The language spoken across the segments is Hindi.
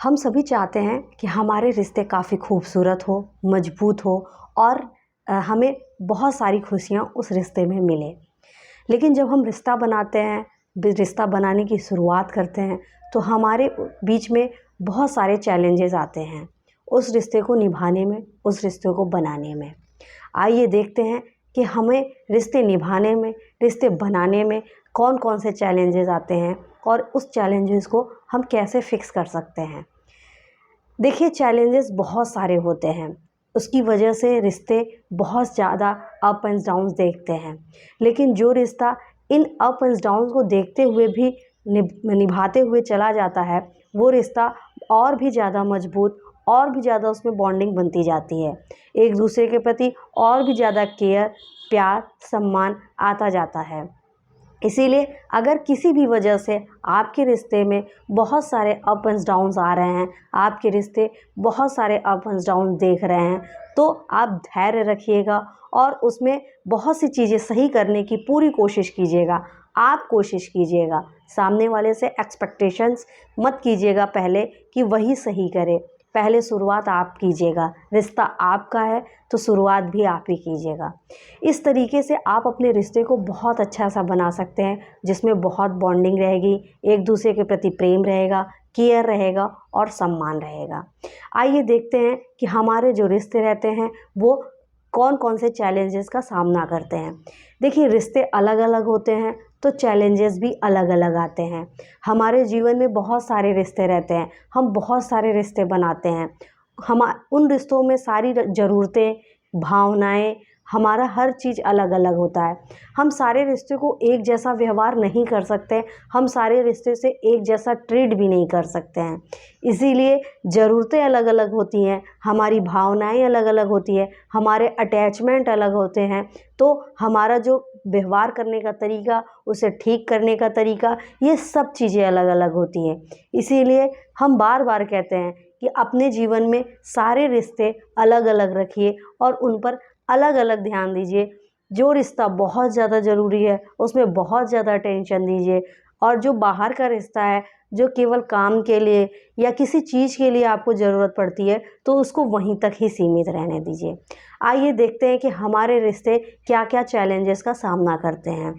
हम सभी चाहते हैं कि हमारे रिश्ते काफ़ी खूबसूरत हो, मजबूत हो और हमें बहुत सारी खुशियाँ उस रिश्ते में मिले। लेकिन जब हम रिश्ता बनाते हैं, रिश्ता बनाने की शुरुआत करते हैं, तो हमारे बीच में बहुत सारे चैलेंजेस आते हैं उस रिश्ते को निभाने में, उस रिश्ते को बनाने में। आइए देखते हैं कि हमें रिश्ते निभाने में, रिश्ते बनाने में कौन-कौन से चैलेंजेस आते हैं और उस चैलेंजेस को हम कैसे फिक्स कर सकते हैं। देखिए, चैलेंजेस बहुत सारे होते हैं, उसकी वजह से रिश्ते बहुत ज़्यादा अप एंड डाउन्स देखते हैं। लेकिन जो रिश्ता इन अप एंड डाउन्स को देखते हुए भी निभाते हुए चला जाता है, वो रिश्ता और भी ज़्यादा मजबूत और भी ज़्यादा उसमें बॉन्डिंग बनती जाती है। एक दूसरे के प्रति और भी ज़्यादा केयर, प्यार, सम्मान आता जाता है। इसीलिए अगर किसी भी वजह से आपके रिश्ते में बहुत सारे अप एंड डाउन्स आ रहे हैं, आपके रिश्ते बहुत सारे अप एंड डाउन देख रहे हैं, तो आप धैर्य रखिएगा और उसमें बहुत सी चीज़ें सही करने की पूरी कोशिश कीजिएगा। आप कोशिश कीजिएगा, सामने वाले से एक्सपेक्टेशंस मत कीजिएगा पहले कि वही सही करे। पहले शुरुआत आप कीजिएगा, रिश्ता आपका है तो शुरुआत भी आप ही कीजिएगा। इस तरीके से आप अपने रिश्ते को बहुत अच्छा सा बना सकते हैं, जिसमें बहुत बॉन्डिंग रहेगी, एक दूसरे के प्रति प्रेम रहेगा, केयर रहेगा और सम्मान रहेगा। आइए देखते हैं कि हमारे जो रिश्ते रहते हैं वो कौन कौन से चैलेंजेस का सामना करते हैं। देखिए, रिश्ते अलग अलग होते हैं तो चैलेंजेस भी अलग अलग आते हैं। हमारे जीवन में बहुत सारे रिश्ते रहते हैं, हम बहुत सारे रिश्ते बनाते हैं। हम उन रिश्तों में सारी ज़रूरतें, भावनाएं, हमारा हर चीज़ अलग अलग होता है। हम सारे रिश्ते को एक जैसा व्यवहार नहीं कर सकते, हम सारे रिश्ते से एक जैसा ट्रीट भी नहीं कर सकते हैं। इसीलिए ज़रूरतें अलग अलग होती हैं, हमारी भावनाएं अलग अलग होती है, हमारे अटैचमेंट अलग होते हैं। तो हमारा जो व्यवहार करने का तरीका, उसे ठीक करने का तरीका, ये सब चीज़ें अलग अलग होती हैं। इसीलिए हम बार बार कहते हैं कि अपने जीवन में सारे रिश्ते अलग अलग रखिए और उन पर अलग अलग ध्यान दीजिए। जो रिश्ता बहुत ज़्यादा ज़रूरी है उसमें बहुत ज़्यादा अटेंशन दीजिए, और जो बाहर का रिश्ता है, जो केवल काम के लिए या किसी चीज़ के लिए आपको ज़रूरत पड़ती है, तो उसको वहीं तक ही सीमित रहने दीजिए। आइए देखते हैं कि हमारे रिश्ते क्या क्या चैलेंजेस का सामना करते हैं।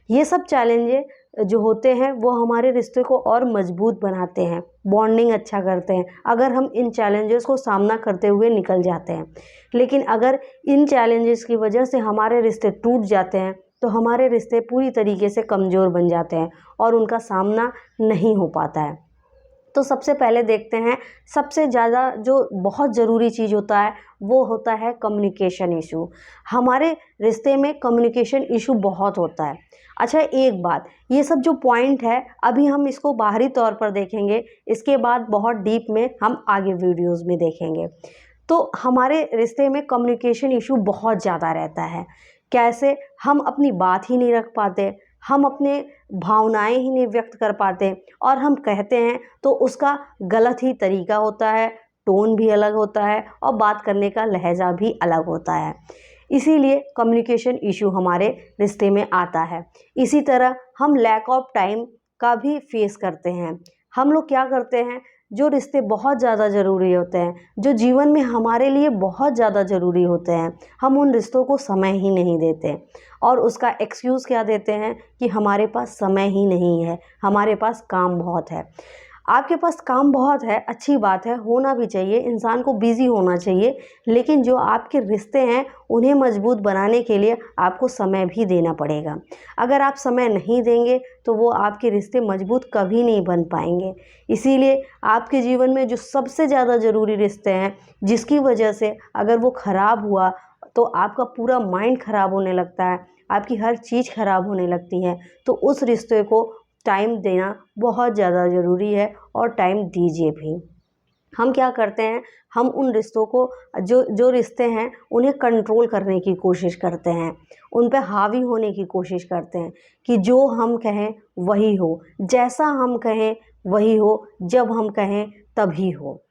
ये सब चैलेंजेस जो होते हैं वो हमारे रिश्ते को और मजबूत बनाते हैं, बॉन्डिंग अच्छा करते हैं, अगर हम इन चैलेंजेस को सामना करते हुए निकल जाते हैं। लेकिन अगर इन चैलेंजेस की वजह से हमारे रिश्ते टूट जाते हैं, तो हमारे रिश्ते पूरी तरीके से कमज़ोर बन जाते हैं और उनका सामना नहीं हो पाता है। तो सबसे पहले देखते हैं, सबसे ज़्यादा जो बहुत ज़रूरी चीज़ होता है वो होता है कम्युनिकेशन इशू। हमारे रिश्ते में कम्युनिकेशन इशू बहुत होता है। अच्छा, एक बात, ये सब जो पॉइंट है अभी हम इसको बाहरी तौर पर देखेंगे, इसके बाद बहुत डीप में हम आगे वीडियोज़ में देखेंगे। तो हमारे रिश्ते में कम्युनिकेशन इशू बहुत ज़्यादा रहता है। कैसे? हम अपनी बात ही नहीं रख पाते, हम अपने भावनाएं ही नहीं व्यक्त कर पाते, और हम कहते हैं तो उसका गलत ही तरीका होता है, टोन भी अलग होता है और बात करने का लहजा भी अलग होता है। इसीलिए कम्युनिकेशन इशू हमारे रिश्ते में आता है। इसी तरह हम लैक ऑफ टाइम का भी फेस करते हैं। हम लोग क्या करते हैं, जो रिश्ते बहुत ज़्यादा ज़रूरी होते हैं, जो जीवन में हमारे लिए बहुत ज़्यादा ज़रूरी होते हैं, हम उन रिश्तों को समय ही नहीं देते और उसका एक्सक्यूज़ क्या देते हैं कि हमारे पास समय ही नहीं है, हमारे पास काम बहुत है। आपके पास काम बहुत है, अच्छी बात है, होना भी चाहिए, इंसान को बिज़ी होना चाहिए, लेकिन जो आपके रिश्ते हैं उन्हें मजबूत बनाने के लिए आपको समय भी देना पड़ेगा। अगर आप समय नहीं देंगे तो वो आपके रिश्ते मजबूत कभी नहीं बन पाएंगे। इसीलिए आपके जीवन में जो सबसे ज़्यादा ज़रूरी रिश्ते हैं, जिसकी वजह से अगर वो ख़राब हुआ तो आपका पूरा माइंड ख़राब होने लगता है, आपकी हर चीज़ ख़राब होने लगती है, तो उस रिश्ते को टाइम देना बहुत ज़्यादा ज़रूरी है और टाइम दीजिए भी। हम क्या करते हैं, हम उन रिश्तों को, जो जो रिश्ते हैं उन्हें कंट्रोल करने की कोशिश करते हैं, उन पे हावी होने की कोशिश करते हैं कि जो हम कहें वही हो, जैसा हम कहें वही हो, जब हम कहें तभी हो।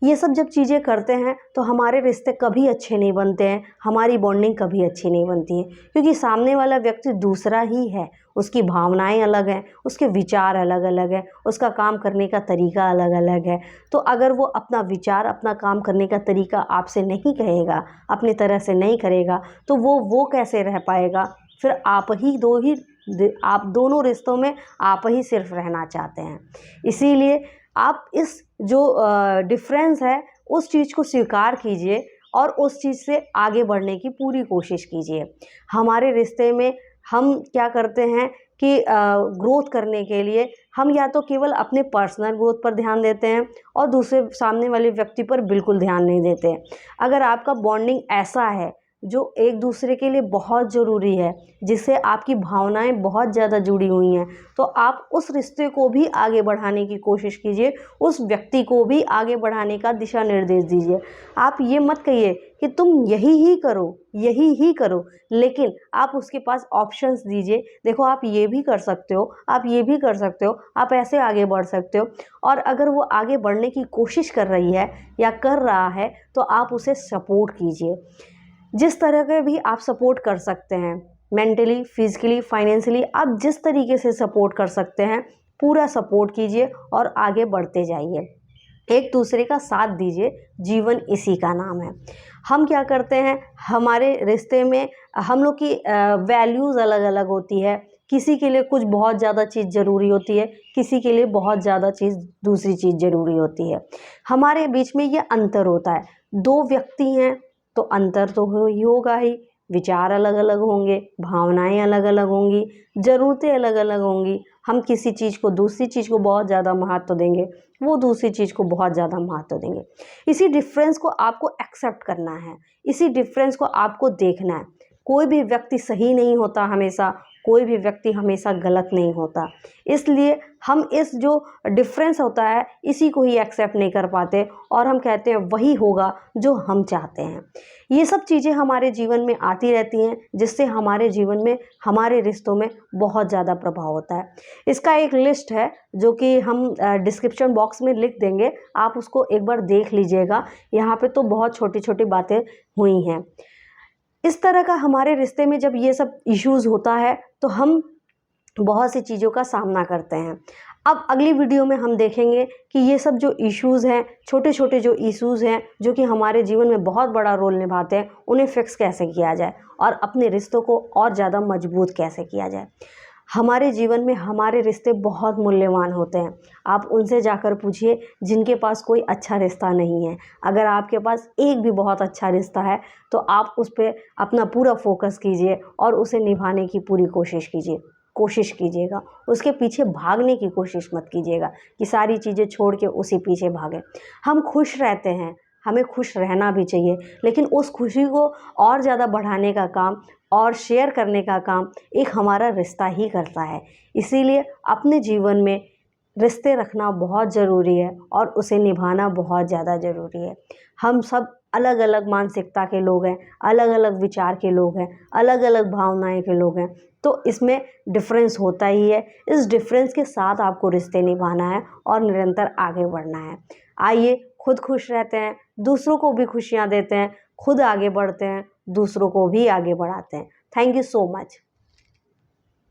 ये सब जब चीज़ें करते हैं तो हमारे रिश्ते कभी अच्छे नहीं बनते हैं, हमारी बॉन्डिंग कभी अच्छी नहीं बनती है, क्योंकि सामने वाला व्यक्ति दूसरा ही है। उसकी भावनाएं अलग हैं, उसके विचार अलग अलग हैं, उसका काम करने का तरीका अलग अलग है। तो अगर वो अपना विचार, अपना काम करने का तरीका आपसे नहीं कहेगा, अपनी तरह से नहीं करेगा, तो वो कैसे रह पाएगा? फिर आप दोनों रिश्तों में आप ही सिर्फ रहना चाहते हैं। इसीलिए आप इस जो डिफ़रेंस है उस चीज़ को स्वीकार कीजिए और उस चीज़ से आगे बढ़ने की पूरी कोशिश कीजिए। हमारे रिश्ते में हम क्या करते हैं कि ग्रोथ करने के लिए हम या तो केवल अपने पर्सनल ग्रोथ पर ध्यान देते हैं और दूसरे सामने वाले व्यक्ति पर बिल्कुल ध्यान नहीं देते। अगर आपका बॉन्डिंग ऐसा है जो एक दूसरे के लिए बहुत ज़रूरी है, जिससे आपकी भावनाएं बहुत ज़्यादा जुड़ी हुई हैं, तो आप उस रिश्ते को भी आगे बढ़ाने की कोशिश कीजिए, उस व्यक्ति को भी आगे बढ़ाने का दिशा निर्देश दीजिए। आप ये मत कहिए कि तुम यही ही करो, लेकिन आप उसके पास ऑप्शंस दीजिए, देखो आप ये भी कर सकते हो, आप ये भी कर सकते हो, आप ऐसे आगे बढ़ सकते हो। और अगर वो आगे बढ़ने की कोशिश कर रही है या कर रहा है तो आप उसे सपोर्ट कीजिए। जिस तरह के भी आप सपोर्ट कर सकते हैं, मेंटली, फिजिकली, फाइनेंशियली, आप जिस तरीके से सपोर्ट कर सकते हैं पूरा सपोर्ट कीजिए और आगे बढ़ते जाइए। एक दूसरे का साथ दीजिए, जीवन इसी का नाम है। हम क्या करते हैं, हमारे रिश्ते में हम लोग की वैल्यूज़ अलग अलग होती है। किसी के लिए कुछ बहुत ज़्यादा चीज़ ज़रूरी होती है, किसी के लिए बहुत ज़्यादा चीज़ दूसरी चीज़ ज़रूरी होती है। हमारे बीच में ये अंतर होता है। दो व्यक्ति हैं तो अंतर तो ही होगा ही, विचार अलग अलग होंगे, भावनाएं अलग अलग होंगी, ज़रूरतें अलग अलग होंगी। हम किसी चीज़ को दूसरी चीज़ को बहुत ज़्यादा महत्व देंगे, वो दूसरी चीज़ को बहुत ज़्यादा महत्व देंगे। इसी डिफरेंस को आपको एक्सेप्ट करना है, इसी डिफरेंस को आपको देखना है। कोई भी व्यक्ति सही नहीं होता हमेशा, कोई भी व्यक्ति हमेशा गलत नहीं होता। इसलिए हम इस जो डिफरेंस होता है इसी को ही एक्सेप्ट नहीं कर पाते और हम कहते हैं वही होगा जो हम चाहते हैं। ये सब चीज़ें हमारे जीवन में आती रहती हैं, जिससे हमारे जीवन में, हमारे रिश्तों में बहुत ज़्यादा प्रभाव होता है। इसका एक लिस्ट है जो कि हम डिस्क्रिप्शन बॉक्स में लिख देंगे, आप उसको एक बार देख लीजिएगा। यहाँ पे तो बहुत छोटी छोटी बातें हुई हैं। इस तरह का हमारे रिश्ते में जब ये सब इश्यूज़ होता है तो हम बहुत सी चीज़ों का सामना करते हैं। अब अगली वीडियो में हम देखेंगे कि ये सब जो इश्यूज़ हैं, छोटे छोटे जो इश्यूज़ हैं जो कि हमारे जीवन में बहुत बड़ा रोल निभाते हैं, उन्हें फिक्स कैसे किया जाए और अपने रिश्तों को और ज़्यादा मजबूत कैसे किया जाए। हमारे जीवन में हमारे रिश्ते बहुत मूल्यवान होते हैं। आप उनसे जाकर पूछिए जिनके पास कोई अच्छा रिश्ता नहीं है। अगर आपके पास एक भी बहुत अच्छा रिश्ता है तो आप उस पर अपना पूरा फोकस कीजिए और उसे निभाने की पूरी कोशिश कीजिएगा। उसके पीछे भागने की कोशिश मत कीजिएगा कि सारी चीज़ें छोड़ के उसी पीछे भागें। हम खुश रहते हैं, हमें खुश रहना भी चाहिए, लेकिन उस खुशी को और ज़्यादा बढ़ाने का काम और शेयर करने का काम एक हमारा रिश्ता ही करता है। इसीलिए अपने जीवन में रिश्ते रखना बहुत ज़रूरी है और उसे निभाना बहुत ज़्यादा ज़रूरी है। हम सब अलग अलग मानसिकता के लोग हैं, अलग अलग विचार के लोग हैं, अलग अलग भावनाएं के लोग हैं, तो इसमें डिफरेंस होता ही है। इस डिफरेंस के साथ आपको रिश्ते निभाना है और निरंतर आगे बढ़ना है। आइए खुद खुश रहते हैं, दूसरों को भी खुशियाँ देते हैं, खुद आगे बढ़ते हैं, दूसरों को भी आगे बढ़ाते हैं। Thank you so much.